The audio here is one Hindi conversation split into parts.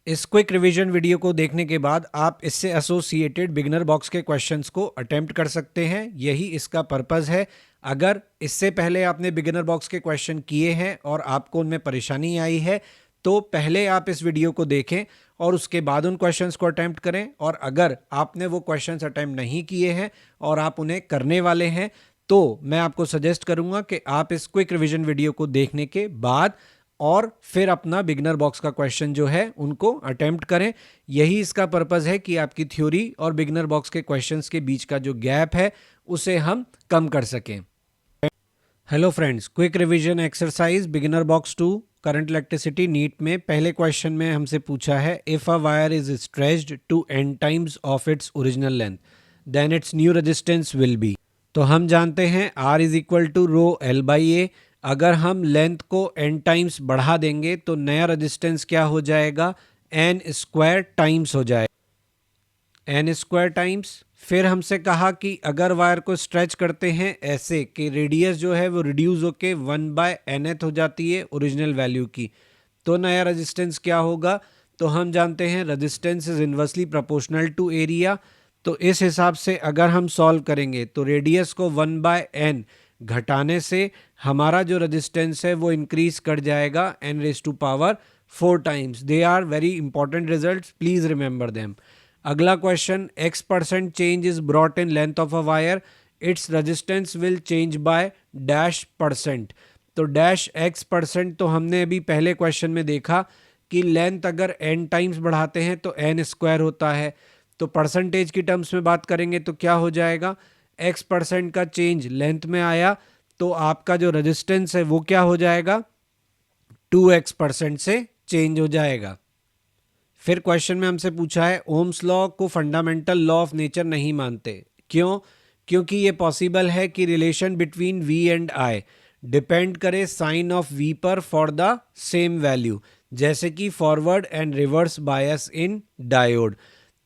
इस क्विक रिवीजन वीडियो को देखने के बाद आप इससे एसोसिएटेड बिगिनर बॉक्स के क्वेश्चंस को अटेम्प्ट कर सकते हैं। यही इसका पर्पस है। अगर इससे पहले आपने बिगिनर बॉक्स के क्वेश्चन किए हैं और आपको उनमें परेशानी आई है तो पहले आप इस वीडियो को देखें और उसके बाद उन क्वेश्चंस को अटेम्प्ट करें। और अगर आपने वो क्वेश्चंस अटेम्प्ट नहीं किए हैं और आप उन्हें करने वाले हैं तो मैं आपको सजेस्ट करूंगा कि आप इस क्विक रिवीजन वीडियो को देखने के बाद और फिर अपना बिगनर बॉक्स का क्वेश्चन जो है उनको अटेम्प्ट करें। यही इसका पर्पस है कि आपकी थ्योरी और बिगनर बॉक्स के क्वेश्चंस के बीच का जो गैप है उसे हम कम कर सकें। Hello friends, quick revision exercise beginner box 2 current electricity NEET में पहले क्वेश्चन में हमसे पूछा है if a wire is stretched to n times of its original length then its new resistance will be. तो हम जानते हैं R is equal to rho L by A. अगर हम लेंथ को n टाइम्स बढ़ा देंगे तो नया रेजिस्टेंस क्या हो जाएगा, n स्क्वायर टाइम्स हो जाएगा, n स्क्वायर टाइम्स। फिर हमसे कहा कि अगर वायर को स्ट्रेच करते हैं ऐसे कि रेडियस जो है वो रिड्यूस होके 1/nth हो जाती है ओरिजिनल वैल्यू की, तो नया रेजिस्टेंस क्या होगा। तो हम जानते हैं resistance is inversely proportional to area. तो इस हिसाब से अगर हम सॉल्व करेंगे तो रेडियस को 1/n घटाने से हमारा जो रेजिस्टेंस है वो इंक्रीज कर जाएगा n⁴ 4 times. They are very important results, please remember them. अगला question, x% change is brought in length of a wire, its resistance will change by %। तो -x% तो हमने अभी पहले क्वेश्चन में देखा कि लेंथ अगर n टाइम्स बढ़ाते हैं तो n स्क्वायर होता है। तो परसेंटेज की टर्म्स में बात करेंगे तो क्या हो जाएगा, x% का चेंज लेंथ में आया तो आपका जो रेजिस्टेंस है वो क्या हो जाएगा, 2x% से चेंज हो जाएगा। फिर क्वेश्चन में हमसे पूछा है ओम्स लॉ को फंडामेंटल लॉ ऑफ नेचर नहीं मानते, क्यों? क्योंकि ये पॉसिबल है कि relation between v and i depend करे साइन ऑफ v पर फॉर द सेम वैल्यू, जैसे कि forward and reverse bias in diode.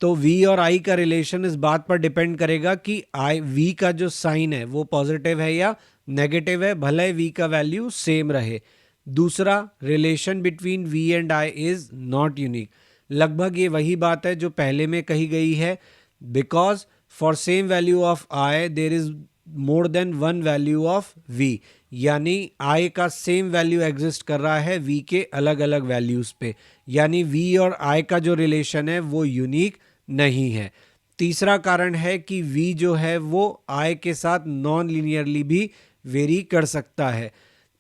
तो v और i का रिलेशन इस बात पर डिपेंड करेगा कि v का जो साइन है वो पॉजिटिव है या नेगेटिव है, भले v का वैल्यू सेम रहे। दूसरा, relation between v and i is not unique. लगभग ये वही बात है जो पहले में कही गई है, because for same value of i there is more than one value of v, यानी i का सेम वैल्यू एग्जिस्ट कर रहा है v के अलग अलग वैल्यूज पे, यानी v और i का जो रिलेशन है वो यूनिक नहीं है। तीसरा कारण है कि v जो है वो i के साथ नॉन लीनियरली भी वेरी कर सकता है।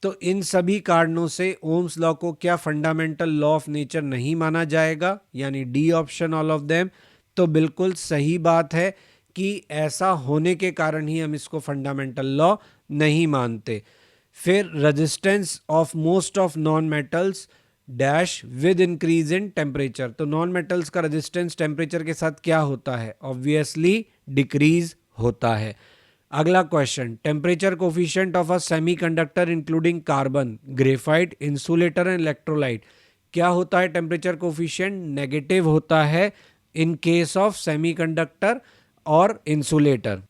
तो इन सभी कारणों से ओम्स लॉ को क्या फंडामेंटल लॉ ऑफ नेचर नहीं माना जाएगा, यानी D option all of them. तो बिल्कुल सही बात है कि ऐसा होने के कारण ही हम इसको फंडामेंटल लॉ नहीं मानते। फिर resistance of most of non metals dash with increase in temperature. तो नॉन मेटल्स का रेजिस्टेंस टेम्परेचर के साथ क्या होता है, ऑब्वियसली डिक्रीज होता है। अगला question, temperature coefficient of a semiconductor including carbon, graphite, insulator and electrolyte. क्या होता है टेम्परेचर कोफिशिएंट, नेगेटिव होता है इन केस ऑफ सेमीकंडक्टर और इंसुलेटर।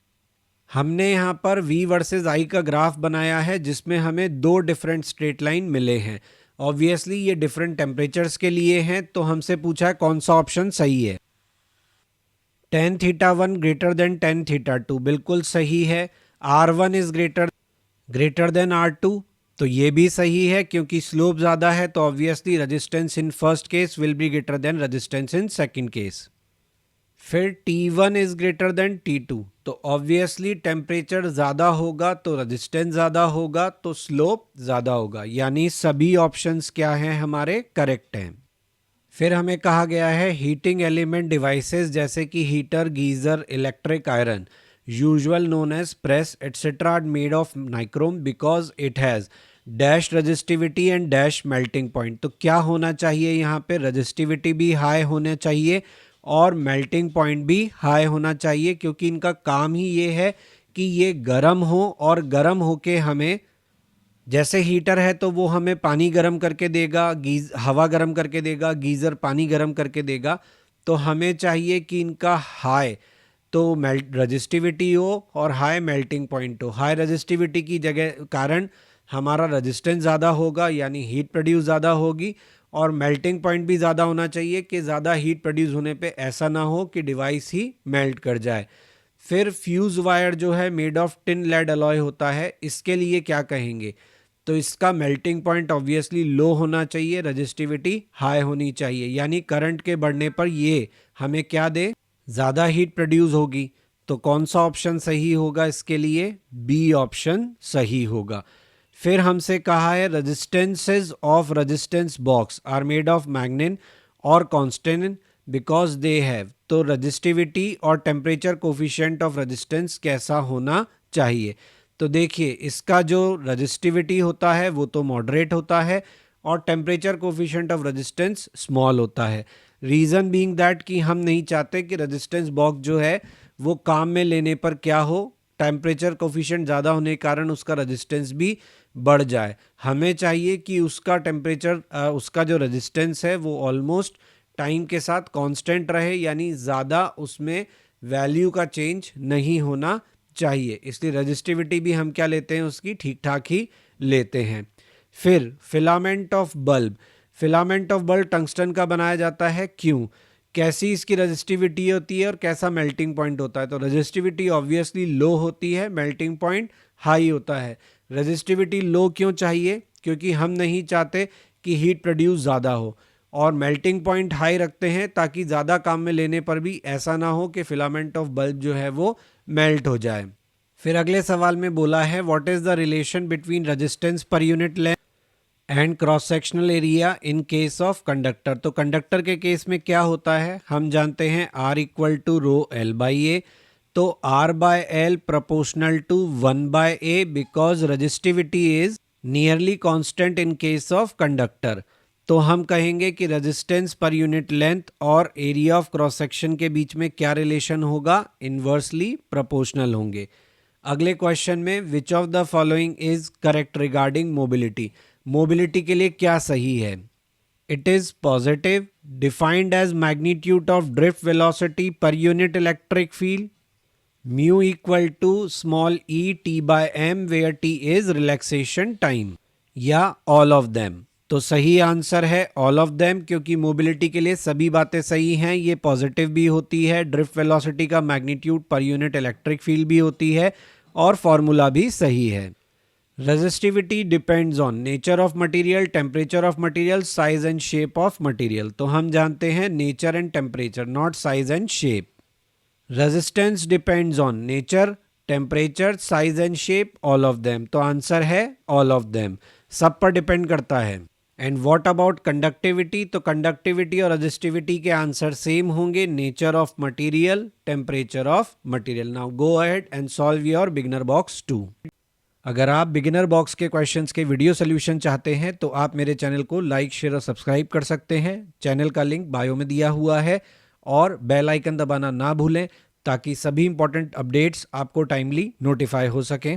हमने यहाँ पर V वर्सेस I का ग्राफ बनाया है जिसमें हमें दो डिफरेंट स्ट्रेट लाइन मिले हैं। ऑब्वियसली ये डिफरेंट टेम्परेचर्स के लिए हैं, तो हमसे पूछा है कौन सा ऑप्शन सही है। tan θ1 ग्रेटर देन tan θ2 बिल्कुल सही है। R1 is greater than R2, तो ये भी सही है क्योंकि स्लोप ज्यादा है, तो obviously resistance in first case will be greater than resistance in second case. फिर T1 is greater than T2, तो ऑब्वियसली टेम्परेचर ज्यादा होगा तो रेजिस्टेंस ज्यादा होगा तो स्लोप ज्यादा होगा, यानी सभी ऑप्शंस क्या हैं हमारे, करेक्ट हैं। फिर हमें कहा गया है हीटिंग एलिमेंट डिवाइसेस जैसे कि heater, geyser, electric iron usual known as press etcetera are made of nichrome because it has dash resistivity and dash melting point. तो क्या होना चाहिए यहाँ पे, रजिस्टिविटी भी हाई होना चाहिए और मेल्टिंग पॉइंट भी हाई होना चाहिए, क्योंकि इनका काम ही ये है कि ये गर्म हो और गर्म होके हमें, जैसे हीटर है तो वो हमें पानी गर्म करके देगा, हवा गर्म करके देगा, गीज़र पानी गर्म करके देगा। तो हमें चाहिए कि इनका हाई तो रजिस्टिविटी हो और हाई मेल्टिंग पॉइंट हो। हाई रजिस्टिविटी की जगह कारण हमारा रेजिस्टेंस ज़्यादा होगा, यानी हीट प्रोड्यूस ज़्यादा होगी, और मेल्टिंग पॉइंट भी ज़्यादा होना चाहिए कि ज़्यादा हीट प्रोड्यूस होने पे ऐसा ना हो कि डिवाइस ही मेल्ट कर जाए। फिर फ्यूज़ वायर जो है made of tin lead alloy होता है, इसके लिए क्या कहेंगे? तो इसका मेल्टिंग पॉइंट ऑब्वियसली लो होना चाहिए, रजिस्टिविटी हाई होनी चाहिए, यानी करंट के बढ़ने पर ये हमें क्या दे? ज़्यादा हीट प्रोड्यूस होगी। तो कौन सा ऑप्शन सही होगा इसके लिए? बी ऑप्शन सही होगा। फिर हमसे कहा है resistances of resistance box are made of manganin और कांस्टेंट बिकॉज दे हैव। तो रजिस्टिविटी और टेम्परेचर कोफिशिएंट ऑफ रेजिस्टेंस कैसा होना चाहिए? तो देखिए, इसका जो रजिस्टिविटी होता है वो तो मॉडरेट होता है और temperature coefficient of resistance small होता है। रीज़न बीइंग दैट कि हम नहीं चाहते कि रेजिस्टेंस बॉक्स जो है वो काम में लेने पर क्या हो, टेम्परेचर कोफिशिएंट ज़्यादा होने के कारण उसका रेजिस्टेंस भी बढ़ जाए। हमें चाहिए कि उसका टेम्परेचर उसका जो रेजिस्टेंस है वो ऑलमोस्ट टाइम के साथ कांस्टेंट रहे, यानी ज़्यादा उसमें वैल्यू का चेंज नहीं होना चाहिए। इसलिए रजिस्टिविटी भी हम क्या लेते हैं, उसकी ठीक ठाक ही लेते हैं। फिर filament of bulb, filament of bulb tungsten का बनाया जाता है, क्यों? कैसी इसकी रजिस्टिविटी होती है और कैसा मेल्टिंग पॉइंट होता है? तो रजिस्टिविटी ऑब्वियसली लो होती है, मेल्टिंग पॉइंट हाई होता है। रजिस्टिविटी लो क्यों चाहिए? क्योंकि हम नहीं चाहते कि हीट प्रोड्यूस ज़्यादा हो, और मेल्टिंग पॉइंट हाई रखते हैं ताकि ज़्यादा काम में लेने पर भी ऐसा ना हो कि फिलामेंट ऑफ बल्ब जो है वो मेल्ट हो जाए। फिर अगले सवाल में बोला है what is the relation between resistance per unit length and cross sectional area in case of conductor. तो कंडक्टर के केस में क्या होता है, हम जानते हैं R equal to rho L by A. तो R by L proportional to 1 by A because resistivity is nearly constant in case of conductor. तो हम कहेंगे कि रेजिस्टेंस पर यूनिट लेंथ और एरिया ऑफ क्रॉस सेक्शन के बीच में क्या रिलेशन होगा? इन्वर्सली प्रोपोर्शनल होंगे। अगले क्वेश्चन में which of the following is correct regarding mobility. Mobility के लिए क्या सही है? It is positive, defined as magnitude of drift velocity per unit electric field, mu equal to small e T by M where T is relaxation time, या ऑल ऑफ देम। तो सही आंसर है ऑल ऑफ देम, क्योंकि मोबिलिटी के लिए सभी बातें सही हैं। ये पॉजिटिव भी होती है, ड्रिफ्ट वेलोसिटी का मैग्नीट्यूड पर यूनिट इलेक्ट्रिक फील्ड भी होती है, और फॉर्मूला भी सही है। Resistivity depends on nature of material, temperature of material, size and shape of material. तो हम जानते हैं nature and temperature, not size and shape. Resistance depends on nature, temperature, size and shape, all of them. तो आंसर है ऑल ऑफ देम, सब पर डिपेंड करता है। And what about conductivity? तो कंडक्टिविटी और रेजिस्टिविटी के आंसर सेम होंगे, nature of material, temperature of material. Now go ahead and solve your beginner box 2। अगर आप बिगिनर बॉक्स के क्वेश्चंस के वीडियो सोल्यूशन चाहते हैं तो आप मेरे चैनल को लाइक, शेयर और सब्सक्राइब कर सकते हैं। चैनल का लिंक बायो में दिया हुआ है, और बेल आइकन दबाना ना भूलें ताकि सभी इंपॉर्टेंट अपडेट्स आपको टाइमली नोटिफाई हो सकें।